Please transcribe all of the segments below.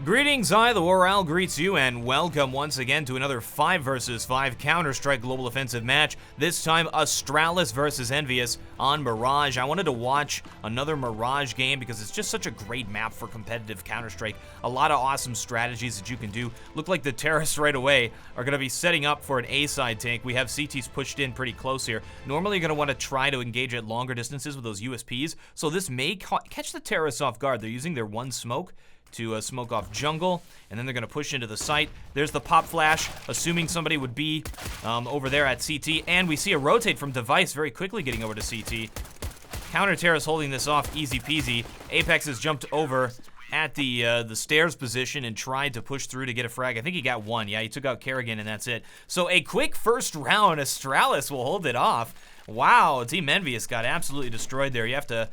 Greetings, TheWarOwl greets you, and welcome once again to another 5 vs 5 Counter-Strike Global Offensive match. This time, Astralis versus EnVyUs on Mirage. I wanted to watch another Mirage game because it's just such a great map for competitive Counter-Strike. A lot of awesome strategies that you can do. Look like the terrorists right away are going to be setting up for an A-side tank. We have CTs pushed in pretty close here. Normally, you're going to want to try to engage at longer distances with those USPs, so this may catch the terrorists off guard. They're using their one smoke to smoke off jungle, and then they're going to push into the site. There's the pop flash, assuming somebody would be over there at CT, and we see a rotate from Device very quickly getting over to CT. Counter Terrace holding this off easy peasy. Apex has jumped over at the stairs position and tried to push through to get a frag. I think he got one. Yeah, he took out Kerrigan, and that's it. So a quick first round. Astralis will hold it off. Wow, Team EnVyUs got absolutely destroyed there. You have to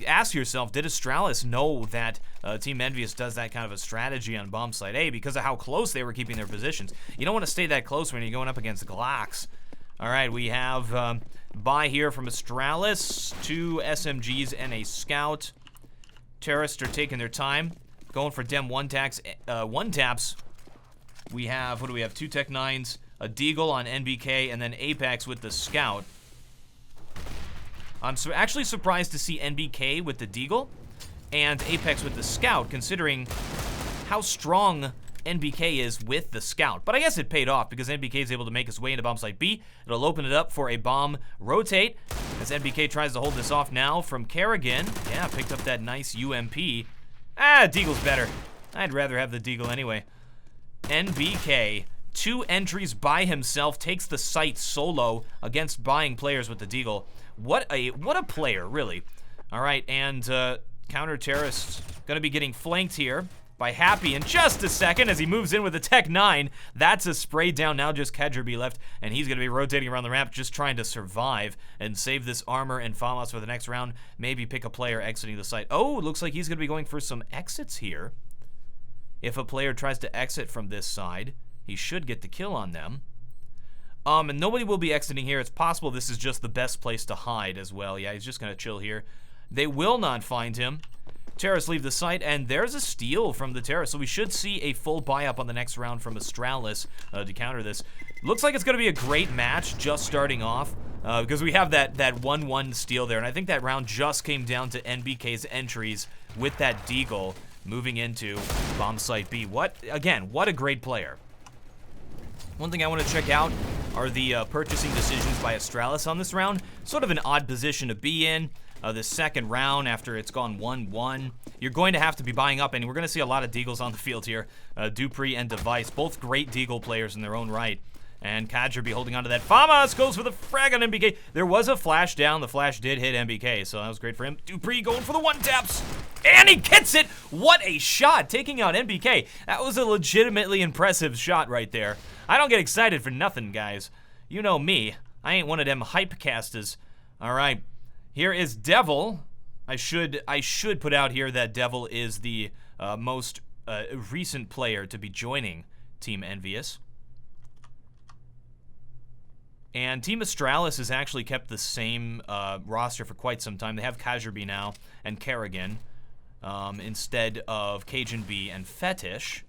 ask yourself, did Astralis know that Team EnVyUs does that kind of a strategy on bomb site A because of how close they were keeping their positions? You don't want to stay that close when you're going up against Glocks. All right, we have buy here from Astralis, 2 SMGs and a scout. Terrorists are taking their time, going for dem one taps. We have, what do we have? 2 Tech 9s, a Deagle on NBK, and then Apex with the scout. I'm actually surprised to see NBK with the Deagle and Apex with the scout, considering how strong NBK is with the scout. But I guess it paid off because NBK is able to make his way into bomb site B. It'll open it up for a bomb rotate as NBK tries to hold this off now from Kerrigan. Yeah, picked up that nice UMP. Deagle's better. I'd rather have the Deagle anyway. NBK, 2 entries by himself, takes the site solo against buying players with the Deagle. What a player, really. All right, and counter terrorists gonna be getting flanked here by Happy in just a second as he moves in with a Tech 9. That's a spray down. Now just Kedgerby left, and he's gonna be rotating around the ramp, just trying to survive and save this armor and FAMAS for the next round. Maybe pick a player exiting the site. Oh, looks like he's gonna be going for some exits here. If a player tries to exit from this side, he should get the kill on them. And nobody will be exiting here. It's possible this is just the best place to hide as well. Yeah, he's just gonna chill here. They will not find him. Terrorists leave the site, and there's a steal from the Terrorists. So we should see a full buy-up on the next round from Astralis to counter this. Looks like it's gonna be a great match just starting off because we have that 1-1 steal there, and I think that round just came down to NBK's entries with that Deagle moving into bomb site B. What a great player. One thing I want to check out are the purchasing decisions by Astralis on this round. Sort of an odd position to be in. This second round after it's gone 1-1. You're going to have to be buying up, and we're going to see a lot of Deagles on the field here. Dupree and Device, both great Deagle players in their own right. And Kedgerby holding onto that. FAMAS goes for the frag on NBK. There was a flash down. The flash did hit NBK, so that was great for him. Dupree going for the 1-taps. And he gets it! What a shot, taking out NBK. That was a legitimately impressive shot right there. I don't get excited for nothing, guys. You know me. I ain't one of them hype casters. All right, here is Devil. I should put out here that Devil is the most recent player to be joining Team EnVyUs. And Team Astralis has actually kept the same roster for quite some time. They have Kedgerby now and Kerrigan instead of Cajun B and Fetish.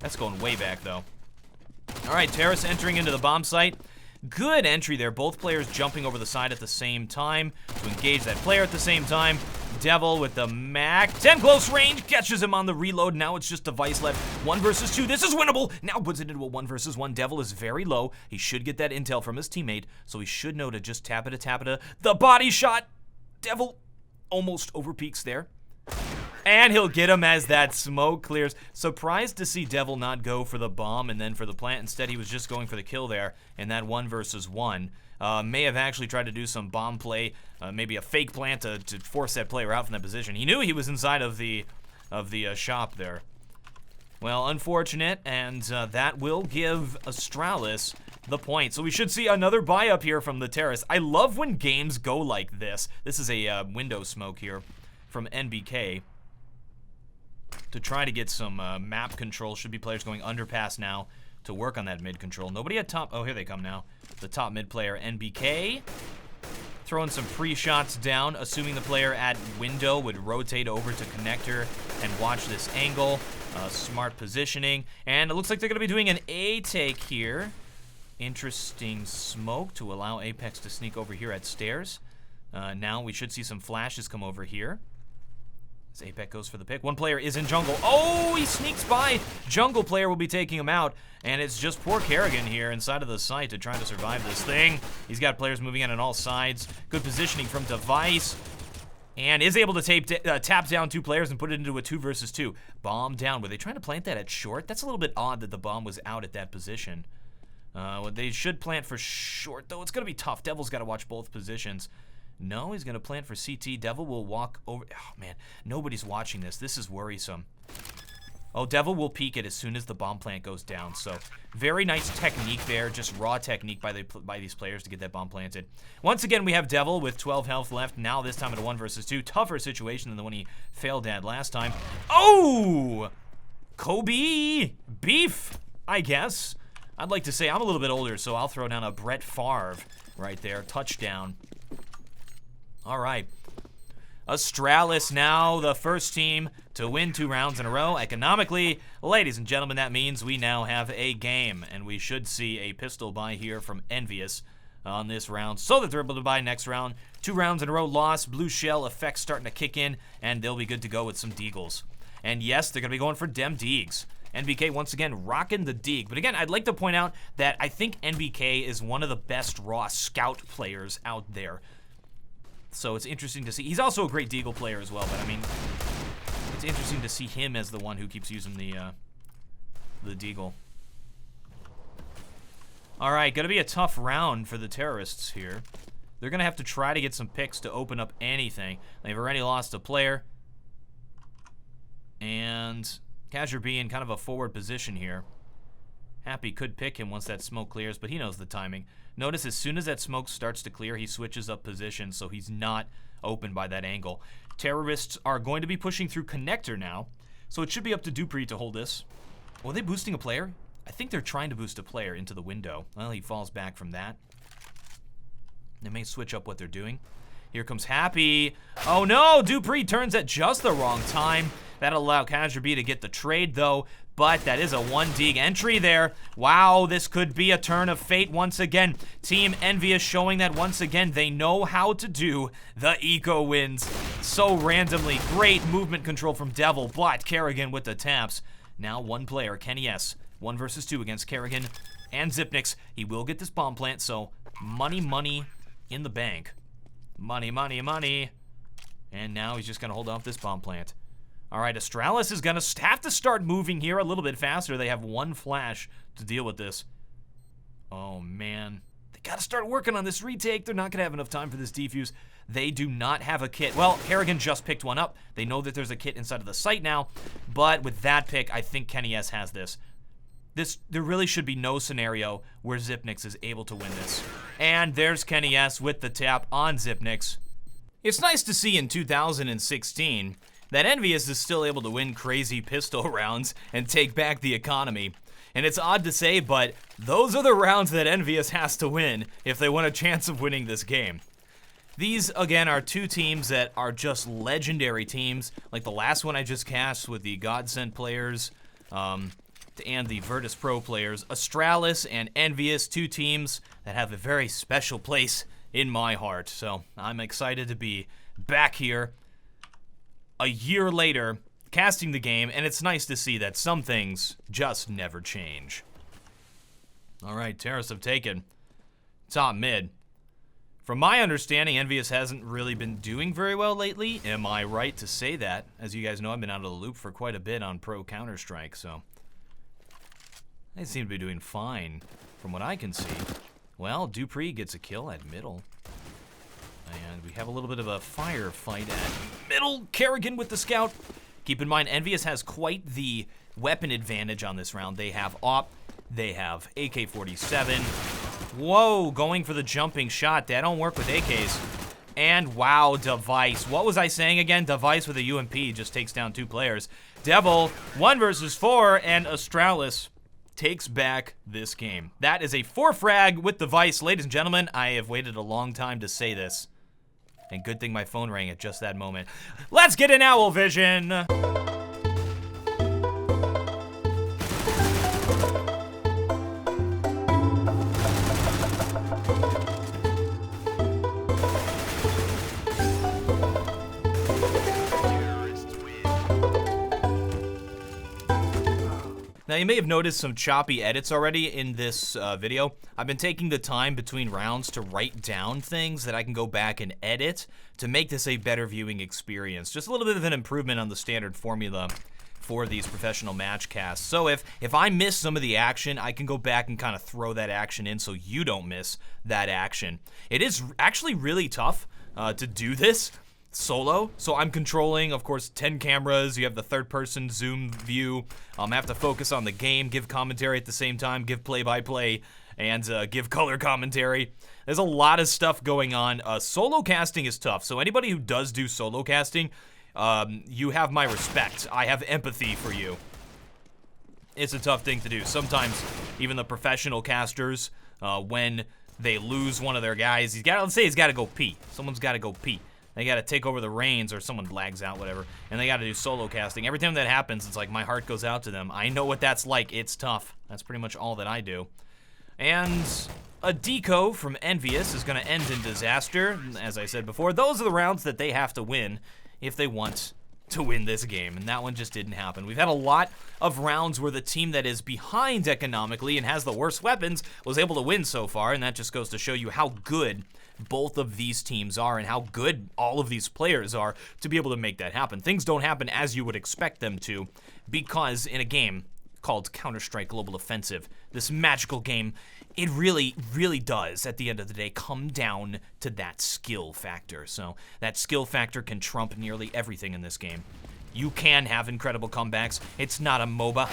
That's going way back, though. All right, Terrace entering into the bomb site. Good entry there. Both players jumping over the side at the same time to engage that player at the same time. Devil with the Mac. 10 close range, catches him on the reload. Now it's just Device left. 1 versus 2. This is winnable. Now puts it into a 1 versus 1. Devil is very low. He should get that intel from his teammate, so he should know to just tap it. The body shot. Devil almost overpeaks there. And he'll get him as that smoke clears. Surprised to see Devil not go for the bomb and then for the plant. Instead, he was just going for the kill there in that 1 versus 1. May have actually tried to do some bomb play, maybe a fake plant to force that player out from that position. He knew he was inside of the shop there. Well, unfortunate, and that will give Astralis the point. So we should see another buy up here from the Terrace. I love when games go like this. This is a window smoke here from NBK to try to get some map control. Should be players going underpass now to work on that mid control. Nobody at top. Oh, here they come now. The top mid player, NBK. Throwing some pre-shots down, assuming the player at window would rotate over to connector and watch this angle. Smart positioning. And it looks like they're going to be doing an A take here. Interesting smoke to allow Apex to sneak over here at stairs. Now we should see some flashes come over here. As Apex goes for the pick. One player is in jungle. Oh, he sneaks by. Jungle player will be taking him out. And it's just poor Kerrigan here inside of the site to try to survive this thing. He's got players moving in on all sides. Good positioning from Device. And is able to tap down 2 players and put it into a 2 versus 2. Bomb down. Were they trying to plant that at short? That's a little bit odd that the bomb was out at that position. They should plant for short, though. It's going to be tough. Devil's got to watch both positions. No, he's going to plant for CT. Devil will walk over. Oh, man. Nobody's watching this. This is worrisome. Oh, Devil will peek it as soon as the bomb plant goes down. So, very nice technique there. Just raw technique by these players to get that bomb planted. Once again, we have Devil with 12 health left. Now, this time at a 1 versus 2. Tougher situation than the one he failed at last time. Oh! Kobe beef, I guess. I'd like to say I'm a little bit older, so I'll throw down a Brett Favre right there. Touchdown. All right. Astralis now the first team to win 2 rounds in a row. Economically, ladies and gentlemen, that means we now have a game, and we should see a pistol buy here from EnVyUs on this round so that they're able to buy next round. 2 rounds in a row lost. Blue shell effect starting to kick in, and they'll be good to go with some deagles. And yes, they're going to be going for dem deegs. NBK once again rocking the deeg. But again, I'd like to point out that I think NBK is one of the best raw scout players out there. So it's interesting to see. He's also a great deagle player as well, but I mean, it's interesting to see him as the one who keeps using the deagle. All right, gonna be a tough round for the terrorists here. They're gonna have to try to get some picks to open up anything. They've already lost a player. And Kazher B in kind of a forward position here. Happy could pick him once that smoke clears, but he knows the timing. Notice as soon as that smoke starts to clear, he switches up position, so he's not open by that angle. Terrorists are going to be pushing through connector now, so it should be up to Dupree to hold this. Were they boosting a player? I think they're trying to boost a player into the window. Well, he falls back from that. They may switch up what they're doing. Here comes Happy. Oh no, Dupree turns at just the wrong time. That'll allow Kazher B to get the trade though, but that is a 1 deeg entry there. Wow, this could be a turn of fate once again. Team EnVyUs showing that once again they know how to do the eco wins. So randomly, great movement control from Devil, but Kerrigan with the taps. Now 1 player, Kenny S. 1 versus 2 against Kerrigan and Zipnix. He will get this bomb plant, so money, money in the bank. Money, money, money. And now he's just gonna hold off this bomb plant. All right, Astralis is gonna have to start moving here a little bit faster. They have 1 flash to deal with this. Oh man, they gotta start working on this retake. They're not gonna have enough time for this defuse. They do not have a kit. Well, Kerrigan just picked one up. They know that there's a kit inside of the site now, but with that pick, I think Kenny S has this. There really should be no scenario where Zipnix is able to win this. And there's Kenny S with the tap on Zipnix. It's nice to see in 2016 that EnVyUs is still able to win crazy pistol rounds and take back the economy. And it's odd to say, but those are the rounds that EnVyUs has to win if they want a chance of winning this game. These, again, are 2 teams that are just legendary teams, like the last one I just cast with the Godsent players, and the Virtus Pro players. Astralis and EnVyUs, 2 teams that have a very special place in my heart. So I'm excited to be back here a year later, casting the game, and it's nice to see that some things just never change. All right, terrorists have taken top mid. From my understanding, EnVyUs hasn't really been doing very well lately. Am I right to say that? As you guys know, I've been out of the loop for quite a bit on Pro Counter-Strike, so they seem to be doing fine from what I can see. Well, Dupree gets a kill at middle. And we have a little bit of a firefight at middle. Kerrigan with the scout. Keep in mind, EnVyUs has quite the weapon advantage on this round. They have AWP, they have AK-47. Whoa, going for the jumping shot. That don't work with AKs. And wow, Device. What was I saying again? Device with a UMP just takes down 2 players. Devil, 1 versus 4, and Astralis takes back this game. That is a 4 frag with Device. Ladies and gentlemen, I have waited a long time to say this. And good thing my phone rang at just that moment. Let's get an owl vision! Now, you may have noticed some choppy edits already in this video. I've been taking the time between rounds to write down things that I can go back and edit to make this a better viewing experience. Just a little bit of an improvement on the standard formula for these professional match casts. So if I miss some of the action, I can go back and kind of throw that action in so you don't miss that action. It is actually really tough to do this solo, so I'm controlling, of course, 10 cameras. You have the third-person zoom view. I have to focus on the game, give commentary at the same time, give play-by-play, and give color commentary. There's a lot of stuff going on. Solo casting is tough, so anybody who does do solo casting, you have my respect. I have empathy for you. It's a tough thing to do. Sometimes, even the professional casters, when they lose one of their guys, let's say he's got to go pee. Someone's got to go pee. They gotta take over the reins, or someone lags out, whatever, and they gotta do solo casting. Every time that happens, it's like my heart goes out to them. I know what that's like. It's tough. That's pretty much all that I do. And a deco from EnVyUs is gonna end in disaster. As I said before, those are the rounds that they have to win if they want to win this game, and that one just didn't happen. We've had a lot of rounds where the team that is behind economically and has the worst weapons was able to win so far, and that just goes to show you how good both of these teams are and how good all of these players are to be able to make that happen. Things don't happen as you would expect them to, because in a game called Counter-Strike Global Offensive, this magical game, it really, really does, at the end of the day, come down to that skill factor. So that skill factor can trump nearly everything in this game. You can have incredible comebacks. It's not a MOBA.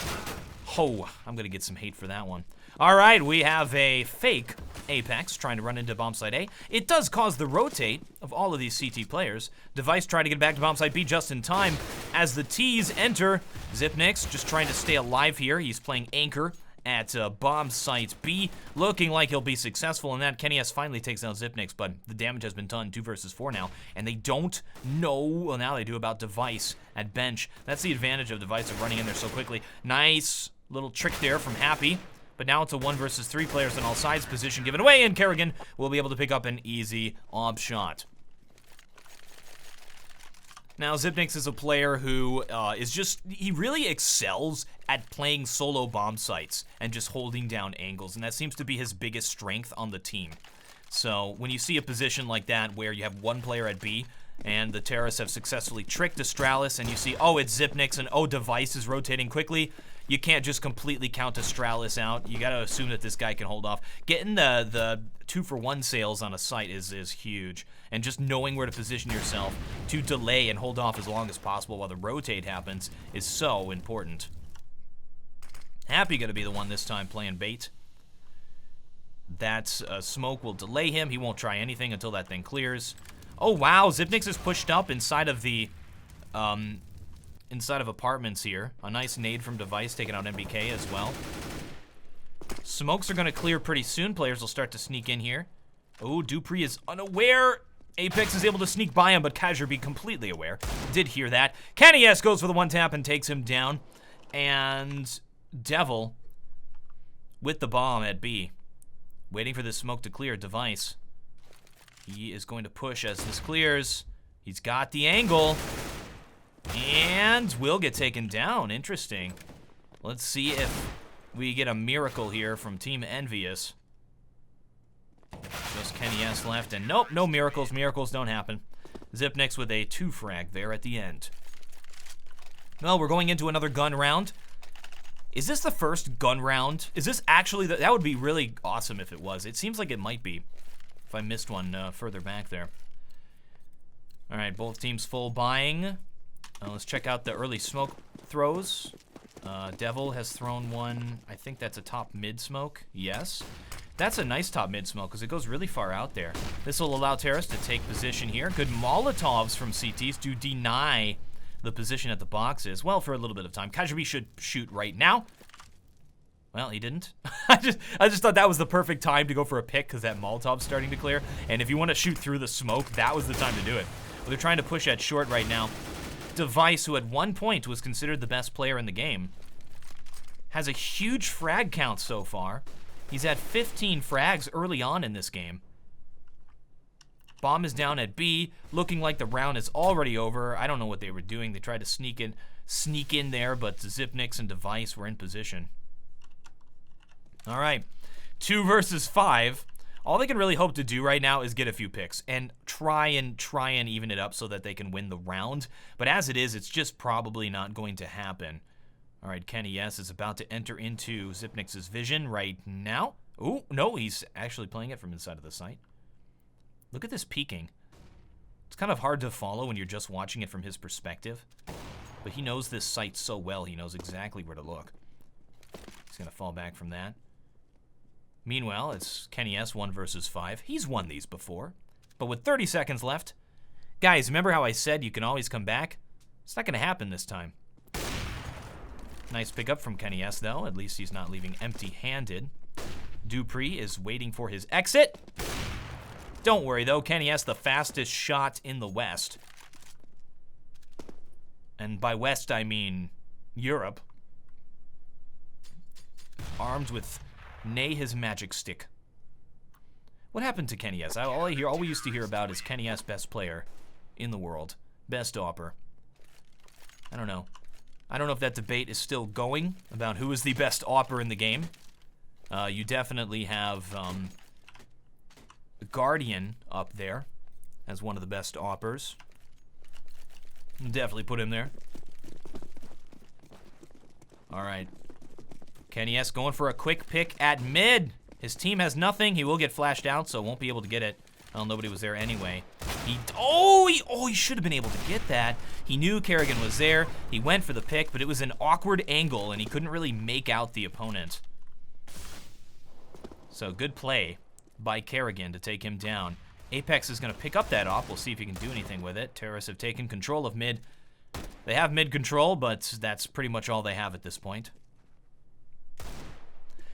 Oh, I'm gonna get some hate for that one. All right, we have a fake Apex trying to run into bombsite A. It does cause the rotate of all of these CT players. Device trying to get back to bombsite B just in time as the T's enter. Zipnix just trying to stay alive here. He's playing anchor at bombsite B, looking like he'll be successful in that. Kenny S finally takes out Zipnix, but the damage has been done 2 versus 4 now, and they don't know, well, now they do, about Device at bench. That's the advantage of Device of running in there so quickly. Nice little trick there from Happy. But now it's a 1 versus 3 players on all sides position given away, and Kerrigan will be able to pick up an easy ob shot. Now, Zipnix is a player who he really excels at playing solo bomb sites and just holding down angles, and that seems to be his biggest strength on the team. So when you see a position like that where you have 1 player at B, and the terrorists have successfully tricked Astralis, and you see, oh, it's Zipnix, and oh, Device is rotating quickly, you can't just completely count Astralis out. You gotta assume that this guy can hold off. Getting the 2-for-1 sales on a site is huge. And just knowing where to position yourself to delay and hold off as long as possible while the rotate happens is so important. Happy gonna be the one this time playing bait. That smoke will delay him. He won't try anything until that thing clears. Oh wow, Zipnix is pushed up inside of the inside of apartments here. A nice nade from Device taking out NBK as well. Smokes are gonna clear pretty soon. Players will start to sneak in here. Oh, Dupree is unaware. Apex is able to sneak by him, but Kazher be completely aware. Did hear that. Kenny S goes for the 1-tap and takes him down. And Devil with the bomb at B. Waiting for this smoke to clear. Device. He is going to push as this clears. He's got the angle. And will get taken down. Interesting. Let's see if we get a miracle here from Team EnVyUs. Just Kenny S left, and nope, no miracles. Miracles don't happen. Zipnix with a 2-frag there at the end. Well, we're going into another gun round. Is this the first gun round? Is this actually that would be really awesome if it was. It seems like it might be. If I missed one further back there. All right, both teams full buying. Let's check out the early smoke throws. Devil has thrown one. I think that's a top mid smoke. Yes. That's a nice top mid smoke because it goes really far out there. This will allow Terrace to take position here. Good Molotovs from CTs to deny the position at the boxes. Well, for a little bit of time. Kajbi should shoot right now. Well, he didn't. I just thought that was the perfect time to go for a pick because that Molotov's starting to clear. And if you want to shoot through the smoke, that was the time to do it. Well, they're trying to push at short right now. Device, who at one point was considered the best player in the game, has a huge frag count so far. He's had 15 frags early on in this game. Bomb is down at B, looking like the round is already over. I don't know what they were doing. They tried to sneak in there, but Zipnix and Device were in position. All right, 2 versus 5. All they can really hope to do right now is get a few picks and try and even it up so that they can win the round. But as it is, it's just probably not going to happen. All right, Kenny S is about to enter into Zipnix's vision right now. Oh, no, he's actually playing it from inside of the site. Look at this peeking. It's kind of hard to follow when you're just watching it from his perspective. But he knows this site so well, he knows exactly where to look. He's going to fall back from that. Meanwhile, it's Kenny S 1 versus 5. He's won these before. But with 30 seconds left, guys, remember how I said you can always come back? It's not going to happen this time. Nice pickup from Kenny S, though. At least he's not leaving empty-handed. Dupree is waiting for his exit. Don't worry, though. Kenny S, the fastest shot in the West. And by West, I mean Europe. Armed with Nay his magic stick. What happened to Kenny S? All we used to hear about is Kenny S, best player in the world. Best AWPer. I don't know. I don't know if that debate is still going about who is the best AWPer in the game. You definitely have Guardian up there as one of the best AWPers. Definitely put him there. All right. Kenny S going for a quick pick at mid. His team has nothing. He will get flashed out, so won't be able to get it. Well, nobody was there anyway. He should have been able to get that. He knew Kerrigan was there. He went for the pick, but it was an awkward angle, and he couldn't really make out the opponent. So good play by Kerrigan to take him down. Apex is going to pick up that op. We'll see if he can do anything with it. Terrorists have taken control of mid. They have mid control, but that's pretty much all they have at this point.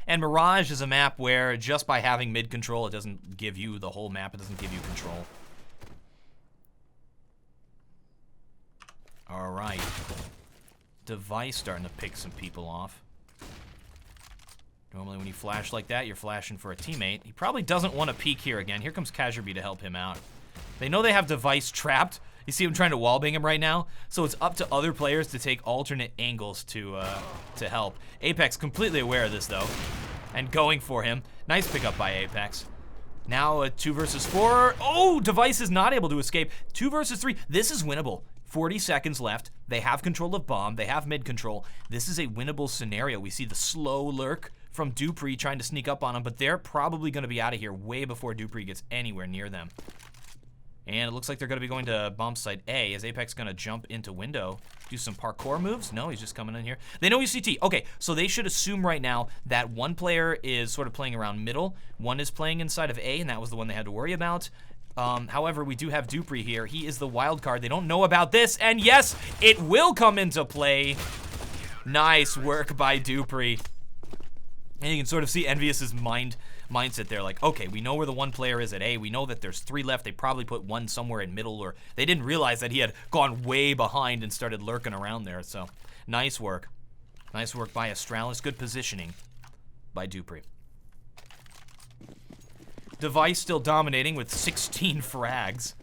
And Mirage is a map where just by having mid control, it doesn't give you the whole map. It doesn't give you control. All right. Device starting to pick some people off. Normally when you flash like that, you're flashing for a teammate. He probably doesn't want to peek here again. Here comes Kazherby to help him out. They know they have Device trapped. You see him trying to wallbang him right now? So it's up to other players to take alternate angles to help. Apex completely aware of this, though, and going for him. Nice pickup by Apex. Now a 2 versus 4. Oh, Device is not able to escape. 2 versus 3. This is winnable. 40 seconds left. They have control of bomb. They have mid control. This is a winnable scenario. We see the slow lurk from Dupree trying to sneak up on him, but they're probably going to be out of here way before Dupree gets anywhere near them. And it looks like they're going to be going to bomb site A. Is Apex going to jump into window, do some parkour moves? No, he's just coming in here. They know he's CT. Okay, so they should assume right now that one player is sort of playing around middle. One is playing inside of A, and that was the one they had to worry about. However, we do have Dupree here. He is the wild card. They don't know about this, and yes, it will come into play. Nice work by Dupree. And you can sort of see EnVyUs' mindset there, like, okay, we know where the one player is at A. We know that there's 3 left. They probably put one somewhere in middle, or they didn't realize that he had gone way behind and started lurking around there. So, nice work. Nice work by Astralis. Good positioning by Dupree. Device still dominating with 16 frags.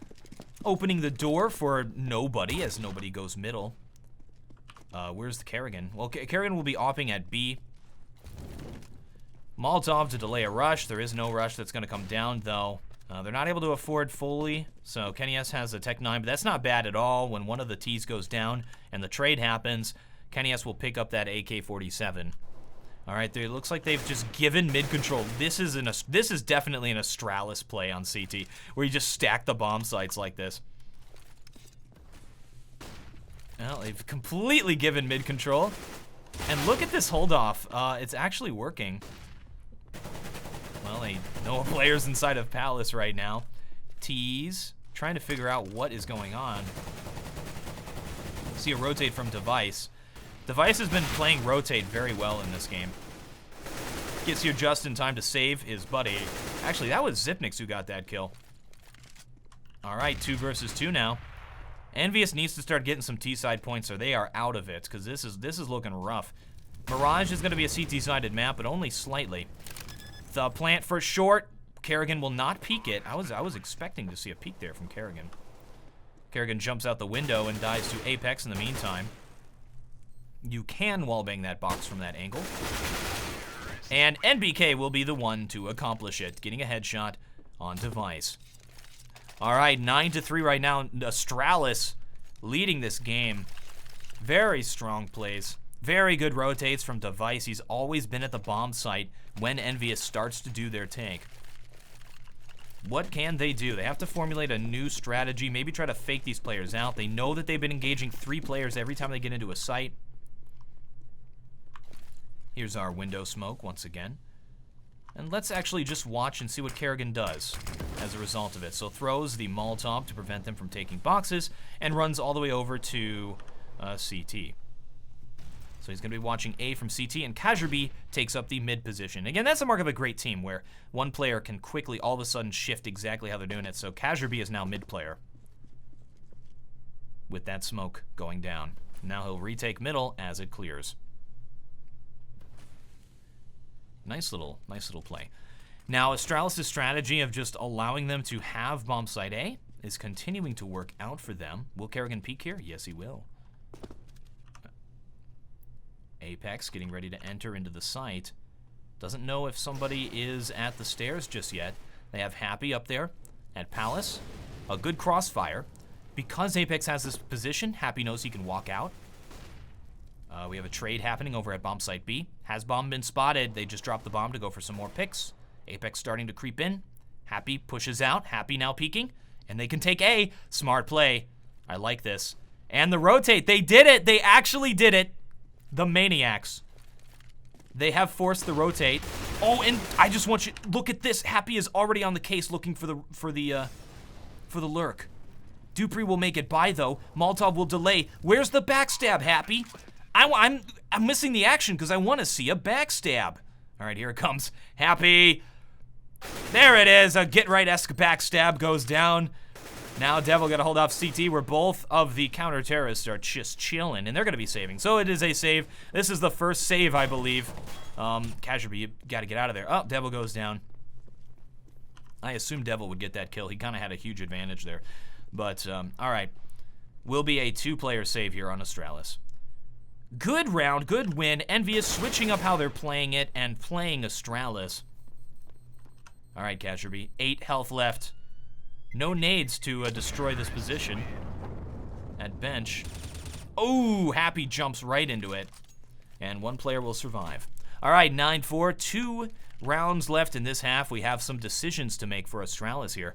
Opening the door for nobody, as nobody goes middle. Where's the Kerrigan? Well, Kerrigan will be opping at B. Molotov to delay a rush. There is no rush that's going to come down, though. They're not able to afford fully, so Kenny S has a Tech 9, but that's not bad at all. When one of the T's goes down and the trade happens, Kenny S will pick up that AK-47. All right, it looks like they've just given mid-control. This is definitely an Astralis play on CT, where you just stack the bomb sites like this. Well, they've completely given mid-control. And look at this hold-off. It's actually working. Well, no players inside of Palace right now. Tease, trying to figure out what is going on. See a rotate from Device. Device has been playing rotate very well in this game. Gets here just in time to save his buddy. Actually, that was Zipnix who got that kill. All right, 2 versus 2 now. EnVyUs needs to start getting some T-side points or they are out of it, because this is looking rough. Mirage is going to be a CT-sided map, but only slightly. The plant for short. Kerrigan will not peek it. I was expecting to see a peek there from Kerrigan. Kerrigan jumps out the window and dies to Apex in the meantime. You can wallbang that box from that angle. And NBK will be the one to accomplish it, getting a headshot on device. All right, 9-3 right now. Astralis leading this game. Very strong plays. Very good rotates from device. He's always been at the bomb site when EnVyUs starts to do their take. What can they do? They have to formulate a new strategy, maybe try to fake these players out. They know that they've been engaging 3 players every time they get into a site. Here's our window smoke once again. And let's actually just watch and see what Kerrigan does as a result of it. So throws the Molotov to prevent them from taking boxes and runs all the way over to CT. So he's going to be watching A from CT, and Kajrby takes up the mid position. Again, that's the mark of a great team, where one player can quickly all of a sudden shift exactly how they're doing it. So Kajrby is now mid player with that smoke going down. Now he'll retake middle as it clears. Nice little play. Now, Astralis' strategy of just allowing them to have bomb site A is continuing to work out for them. Will Kerrigan peek here? Yes, he will. Apex getting ready to enter into the site. Doesn't know if somebody is at the stairs just yet. They have Happy up there at Palace. A good crossfire. Because Apex has this position, Happy knows he can walk out. We have a trade happening over at bomb site B. Has bomb been spotted? They just dropped the bomb to go for some more picks. Apex starting to creep in. Happy pushes out. Happy now peeking. And they can take A. Smart play. I like this. And the rotate. They did it. They actually did it. The Maniacs. They have forced the rotate. Oh, and I just want you look at this. Happy is already on the case looking for the lurk. Dupree will make it by though. Molotov will delay. Where's the backstab, Happy? I'm missing the action because I want to see a backstab. All right, here it comes. Happy. There it is. A get right-esque backstab goes down. Now Devil got to hold off CT, where both of the counter-terrorists are just chilling, and they're going to be saving. So it is a save. This is the first save, I believe. Kajrby, you got to get out of there. Oh, Devil goes down. I assumed Devil would get that kill. He kind of had a huge advantage there. But, all right. Will be a 2-player save here on Astralis. Good round, good win. EnVyUs switching up how they're playing it and playing Astralis. All right, Kajrby. 8 health left. No nades to destroy this position. At bench. Oh, Happy jumps right into it. And 1 player will survive. All right, 9-4. 2 rounds left in this half. We have some decisions to make for Astralis here.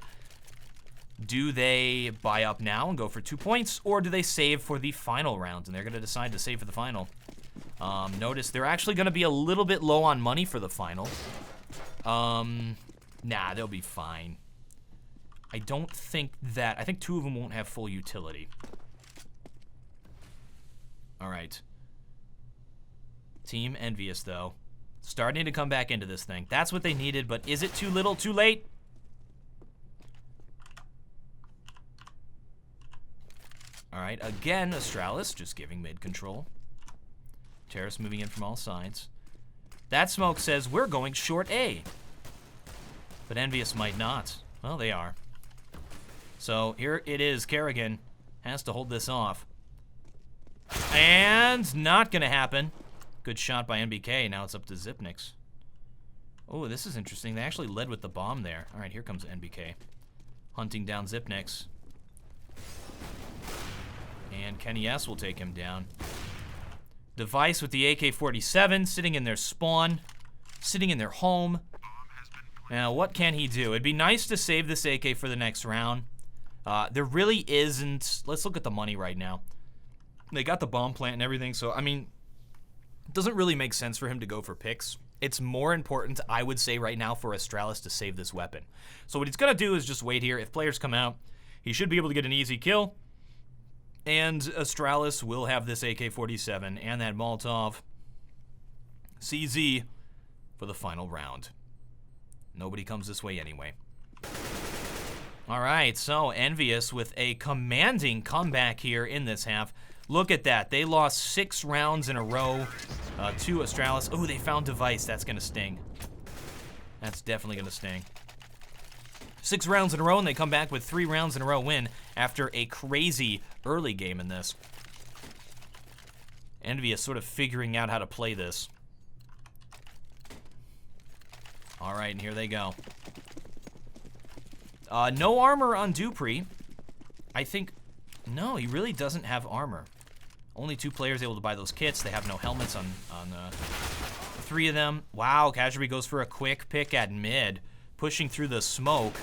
Do they buy up now and go for 2 points, or do they save for the final round? And they're going to decide to save for the final. Notice they're actually going to be a little bit low on money for the final. Nah, they'll be fine. I don't think that... I think 2 of them won't have full utility. All right. Team EnVyUs, though. Starting to come back into this thing. That's what they needed, but is it too little, too late? All right, again, Astralis just giving mid control. Terrace moving in from all sides. That smoke says we're going short A. But EnVyUs might not. Well, they are. So here it is. Kerrigan has to hold this off. And not going to happen. Good shot by NBK. Now it's up to Zipnix. Oh, this is interesting. They actually led with the bomb there. All right, here comes NBK. Hunting down Zipnix. And Kenny S will take him down. Device with the AK-47 sitting in their spawn, sitting in their home. Now, what can he do? It'd be nice to save this AK for the next round. There really isn't. Let's look at the money right now. They got the bomb plant and everything, so, I mean, it doesn't really make sense for him to go for picks. It's more important, I would say, right now for Astralis to save this weapon. So what he's going to do is just wait here. If players come out, he should be able to get an easy kill. And Astralis will have this AK-47 and that Molotov. CZ for the final round. Nobody comes this way anyway. All right, so EnVyUs with a commanding comeback here in this half. Look at that. They lost 6 rounds in a row to Astralis. Oh, they found device. That's going to sting. That's definitely going to sting. 6 rounds in a row, and they come back with 3 rounds in a row win after a crazy early game in this. EnVyUs sort of figuring out how to play this. All right, and here they go. No armor on Dupree. I think, no, he really doesn't have armor. Only 2 players able to buy those kits. They have no helmets on 3 of them. Wow, Casualty goes for a quick pick at mid, pushing through the smoke.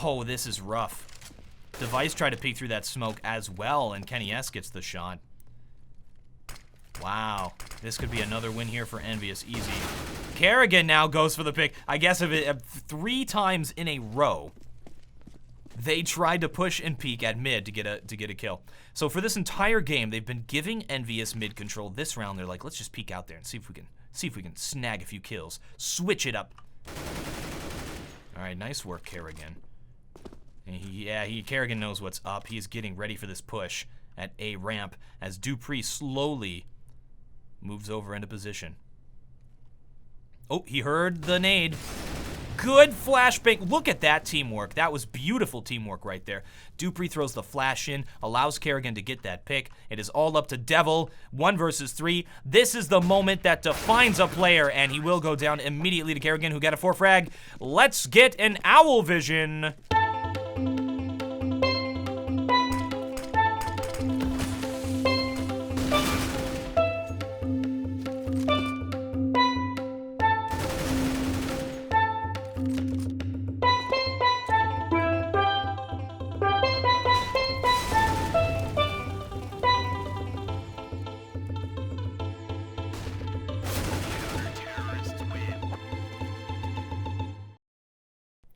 Oh, this is rough. Device tried to peek through that smoke as well, and Kenny S gets the shot. Wow, this could be another win here for EnVyUs, easy. Kerrigan now goes for the pick. I guess if it 3 times in a row, they tried to push and peek at mid to get a kill. So for this entire game, they've been giving EnVyUs mid control. This round, they're like, let's just peek out there and see if we can snag a few kills. Switch it up. All right, nice work, Kerrigan. Kerrigan knows what's up. He's getting ready for this push at A ramp as Dupree slowly moves over into position. Oh, he heard the nade. Good flashbang. Look at that teamwork. That was beautiful teamwork right there. Dupree throws the flash in, allows Kerrigan to get that pick. It is all up to Devil, 1 versus 3. This is the moment that defines a player, and he will go down immediately to Kerrigan, who got a 4 frag. Let's get an owl vision.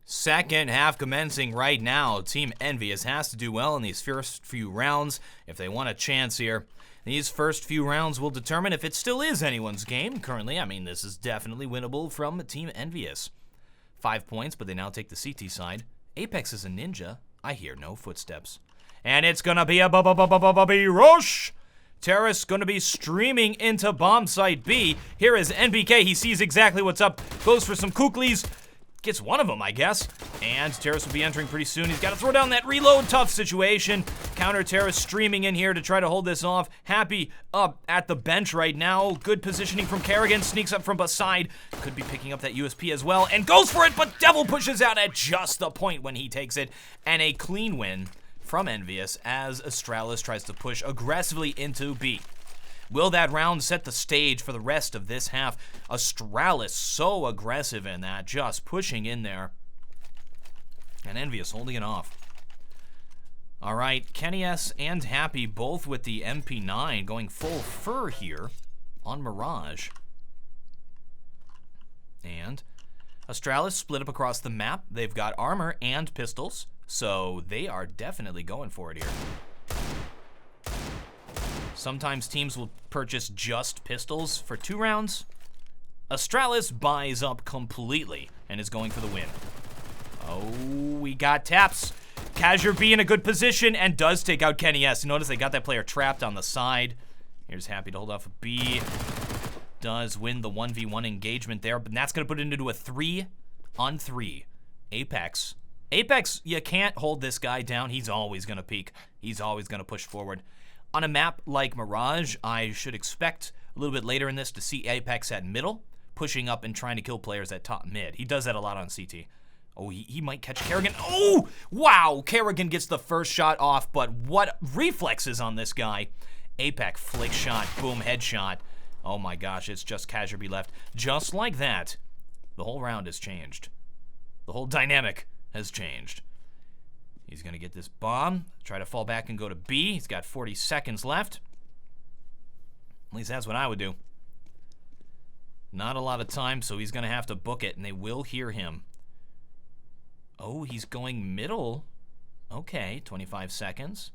Second half commencing right now. Team EnVyUs has to do well in these first few rounds if they want a chance here. These first few rounds will determine if it still is anyone's game. Currently, I mean, this is definitely winnable from Team EnVyUs. 5 points, but they now take the CT side. Apex is a ninja. I hear no footsteps. And it's gonna be a Mirage. Terrace gonna be streaming into bomb site B. Here is NBK. He sees exactly what's up. Goes for some kuklis. Gets one of them, I guess. And Terrace will be entering pretty soon. He's got to throw down that reload. Tough situation. Counter Terrace streaming in here to try to hold this off. Happy up at the bench right now. Good positioning from Kerrigan. Sneaks up from beside. Could be picking up that USP as well. And goes for it, but Devil pushes out at just the point when he takes it. And a clean win from EnVyUs as Astralis tries to push aggressively into B. Will that round set the stage for the rest of this half? Astralis so aggressive in that, just pushing in there. And EnVyUs holding it off. All right, Kenny S and Happy both with the MP9 going full fur here on Mirage. And Astralis split up across the map. They've got armor and pistols, so they are definitely going for it here. Sometimes teams will purchase just pistols for 2 rounds. Astralis buys up completely and is going for the win. Oh, we got taps. Kazure B in a good position and does take out Kenny S. Notice they got that player trapped on the side. Here's Happy to hold off a B. Does win the 1v1 engagement there, but that's going to put it into a 3-on-3. Apex. Apex, you can't hold this guy down. He's always going to peek. He's always going to push forward. On a map like Mirage, I should expect a little bit later in this to see Apex at middle, pushing up and trying to kill players at top mid. He does that a lot on CT. Oh, he might catch Kerrigan. Oh, wow, Kerrigan gets the first shot off, but what reflexes on this guy. Apex, flick shot, boom, headshot. Oh my gosh, it's just Kazure B left. Just like that, the whole round has changed. The whole dynamic has changed. He's going to get this bomb, try to fall back and go to B. He's got 40 seconds left. At least that's what I would do. Not a lot of time, so he's going to have to book it, and they will hear him. Oh, he's going middle. Okay, 25 seconds.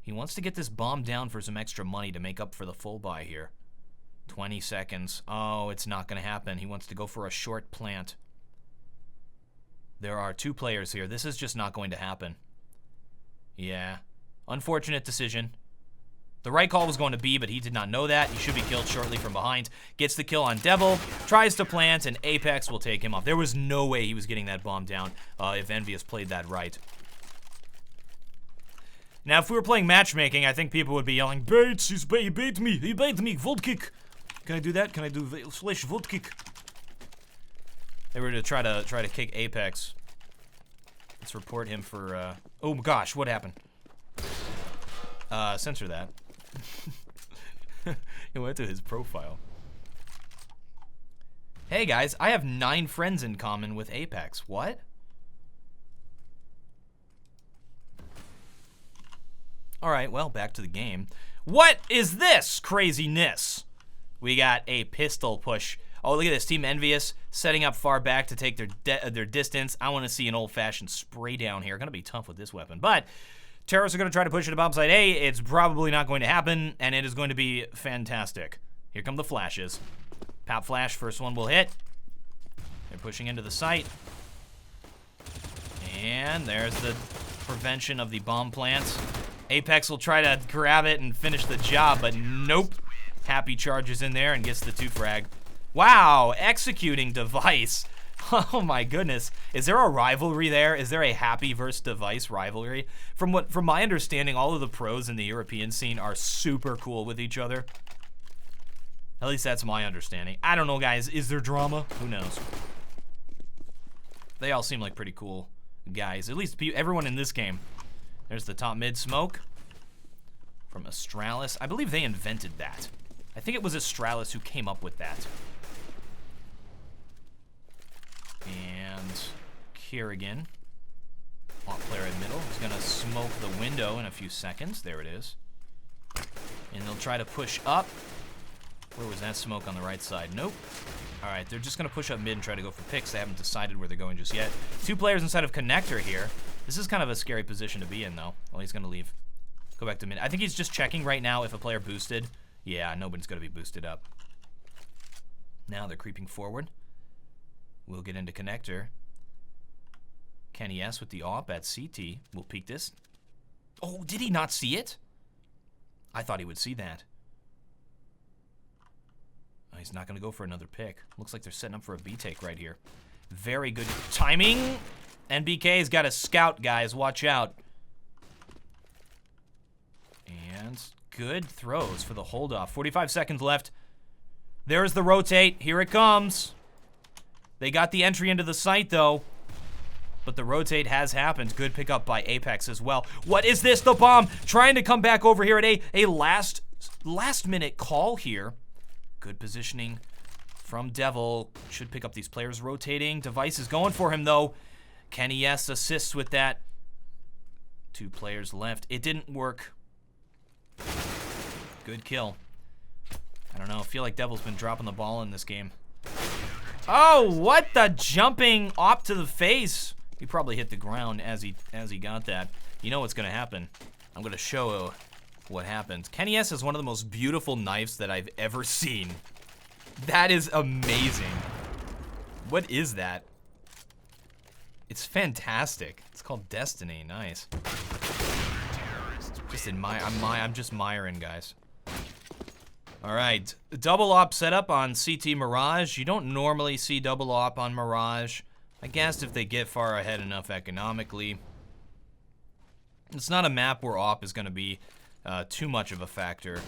He wants to get this bomb down for some extra money to make up for the full buy here. 20 seconds. Oh, it's not going to happen. He wants to go for a short plant. There are 2 players here. This is just not going to happen. Yeah. Unfortunate decision. The right call was going to be, but he did not know that. He should be killed shortly from behind. Gets the kill on Devil, tries to plant, and Apex will take him off. There was no way he was getting that bomb down if EnVyUs played that right. Now, if we were playing matchmaking, I think people would be yelling, Bates, he bait me, Volt kick. Can I do that? Can I do slash Volt kick? They were to try to kick Apex. Let's report him for, oh gosh, what happened? Censor that. He went to his profile. Hey guys, I have 9 friends in common with Apex. What? Alright, well, back to the game. What is this craziness? We got a pistol push. Oh, look at this. Team EnVyUs setting up far back to take their distance. I want to see an old-fashioned spray down here. Gonna be tough with this weapon, but terrorists are going to try to push it to bomb site A. It's probably not going to happen, and it is going to be fantastic. Here come the flashes. Pop flash, first one will hit. They're pushing into the site. And there's the prevention of the bomb plants. Apex will try to grab it and finish the job, but nope. Happy charges in there and gets the 2 frag. Wow, executing device. Oh my goodness. Is there a rivalry there? Is there a Happy versus Device rivalry? From my understanding, all of the pros in the European scene are super cool with each other. At least that's my understanding. I don't know, guys. Is there drama? Who knows? They all seem like pretty cool guys. At least everyone in this game. There's the top mid smoke from Astralis. I believe they invented that. I think it was Astralis who came up with that. And Kerrigan, hot player in middle, is going to smoke the window in a few seconds. There it is. And they'll try to push up. Where was that smoke on the right side? Nope. All right, they're just going to push up mid and try to go for picks. They haven't decided where they're going just yet. 2 players inside of connector here. This is kind of a scary position to be in, though. Well, he's going to leave. Go back to mid. I think he's just checking right now if a player boosted. Yeah, nobody's going to be boosted up. Now they're creeping forward. We'll get into connector. Kenny S with the AWP at CT. We'll peek this. Oh, did he not see it? I thought he would see that. Oh, he's not going to go for another pick. Looks like they're setting up for a B take right here. Very good timing. NBK's got a scout, guys. Watch out. And good throws for the hold off. 45 seconds left. There's the rotate. Here it comes. They got the entry into the site, though. But the rotate has happened. Good pickup by Apex as well. What is this? The bomb trying to come back over here at a last minute call here. Good positioning from Devil. Should pick up these players rotating. Device is going for him, though. Kenny S assists with that. 2 players left. It didn't work. Good kill. I don't know. I feel like Devil's been dropping the ball in this game. Oh, what the jumping op to the face. He probably hit the ground as he got that. You know what's going to happen. I'm going to show what happens. Kenny S is one of the most beautiful knives that I've ever seen. That is amazing. What is that? It's fantastic. It's called Destiny. Nice. Just I'm just miring, guys. All right, double op setup on CT Mirage. You don't normally see double op on Mirage. I guess if they get far ahead enough economically. It's not a map where op is going to be too much of a factor.